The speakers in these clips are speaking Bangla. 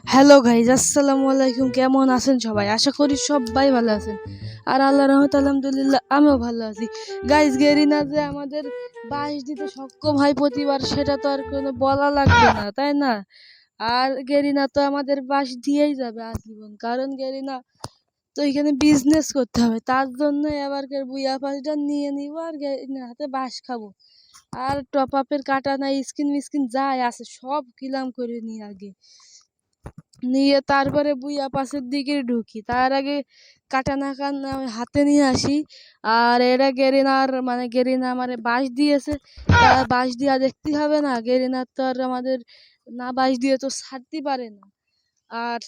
হ্যালো গাইজ, আসসালামু আলাইকুম। কেমন আছেন সবাই? আশা করি সবাই ভালো আছেন। আর আল্লাহর রহমতে আলহামদুলিল্লাহ আমিও ভালো আছি। গাইজ, গেরিনা যে আমাদের বাঁশ দিতে সক্ষম হয় প্রতিবার, সেটা তো আর কোনো বলা লাগবে না, তাই না? আর গেরিনা তো আমাদের বাঁশ দিয়েই যাবে আজীবন, কারণ গেরিনা তো এখানে বিজনেস করতে হবে। তার জন্য এবারকার বুইয়া পাঁচটা নিয়ে নিব আর গেরিনার হাতে বাঁশ খাবো। আর টপ আপের কাটা নাই, স্কিন মিস্কিন যাই আছে সব কিলাম করে নিয়ে আগে নিয়ে তারপরে বুইয়া পাশের দিকে ঢুকি। তার আগে কাটানা কান হাতে নিয়ে আসি। আর এটা গেরিনার মানে গেরিনা আমার বাঁশ দিয়েছে, তা বাঁশ দিয়া দেখতে হবে না? গেরিনার তো আর আমাদের না বাঁশ দিয়ে তো ছাড়তে পারে না। আর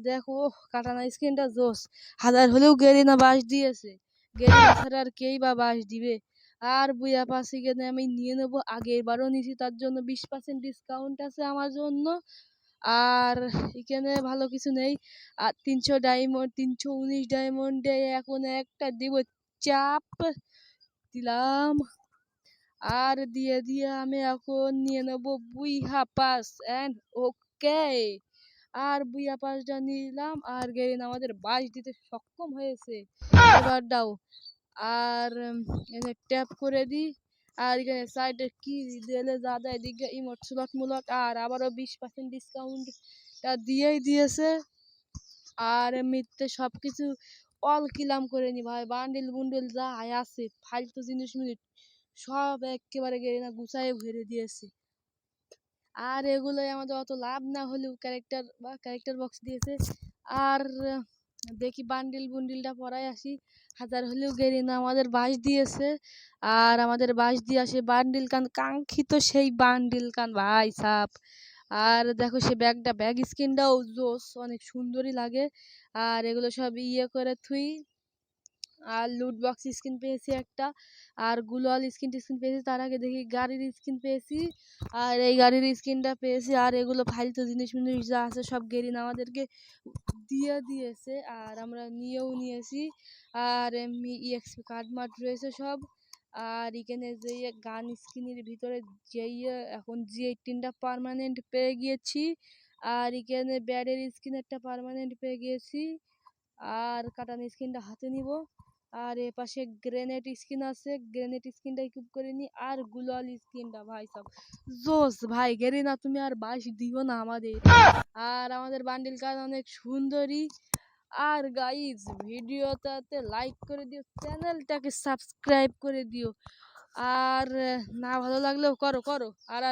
দেখো, কাটানা স্কিনটা জোস, হাজার হলেও গেরিনা বাঁশ দিয়েছে। গেরিনা ছাড়া আর কেই বা বাঁশ দিবে? আর বুইয়া পাশে গেলে আমি নিয়ে নেবো, আগে এবারও নিছি, তার জন্য 20% ডিসকাউন্ট আছে আমার জন্য। আর এখানে ভালো কিছু নেই। আর 319 ডায়মন্ডে এখন একটা দিব, চাপ দিলাম। আর দিয়ে দিয়ে আমি এখন নিয়ে নেব বুইহা পাস অ্যান্ড ওকে। আর বুইয়া পাসটা নিলাম, আর গেরিন আমাদের 22 দিতে সক্ষম হয়েছে। এবার দাও। আর এখানে ট্যাপ করে দিই। আর এখানে সাইডে কি দিলে যা দেয়, এদিকে ইমোট স্লট মুলট, আর আবারও 20% ডিসকাউন্টটা দিয়েই দিয়েছে। আর এমনিতে সব কিছু অল কিলাম করে নি ভাই, বান্ডিল বুন্ডিল যা আছে ফালতু জিনিস মিনিট সব একেবারে গেরিনা গুছায় ভরে দিয়েছে। আর এগুলোই আমাদের অত লাভ না হলেও ক্যারেক্টার বক্স দিয়েছে। আর দেখি বান্ডিল বুন্ডিলটা পরাই আসি। হাজার হলেও গেরিনা আমাদের বাঁশ দিয়েছে। আর আমাদের বাঁশ দিয়ে আসে বান্ডিল কান, কাঙ্ক্ষিত সেই বান্ডিল কান ভাই সাপ। আর দেখো সে ব্যাগ স্কিনটাও জোস, অনেক সুন্দরই লাগে। আর এগুলো সব ইয়ে করে থুই। আর লুট বক্স স্কিন পেয়েছি একটা, আর গুলাল স্কিন পেয়েছি। তার আগে দেখি গাড়ির স্কিন পেয়েছি, আর এই গাড়ির স্কিনটা পেয়েছি। আর এগুলো ফালতু জিনিস মিনিস যা আছে সব গেরিন আমাদেরকে দিয়ে দিয়েছে, আর আমরা নিয়েও নিয়েছি। আর এমনি ইএক্সপি কার্ড মার্ড রয়েছে সব। আর এখানে যে গান স্কিনের ভিতরে যেই এখন G18টা পার্মানেন্ট পেয়ে গিয়েছি। আর এখানে ব্যাডের স্কিন একটা পার্মানেন্ট পেয়ে গিয়েছি। আর কাটান স্কিনটা হাতে নিব। আর এ পাশে গ্রেনেড স্কিন আছে, গ্রেনেড স্কিনটা ইকুইপ করে নি। আর গুলাল স্কিনটা ভাই সব জোস ভাই। গেরিনা তুমি আর বাঁশ দিও না আমাদের। আর আমাদের বান্ডিল কার্ড অনেক সুন্দরী। আর গাইজ, ভিডিওটাতে লাইক করে দিও, চ্যানেলটাকে সাবস্ক্রাইব করে দিও। আর না ভালো লাগলেও করো করো। আর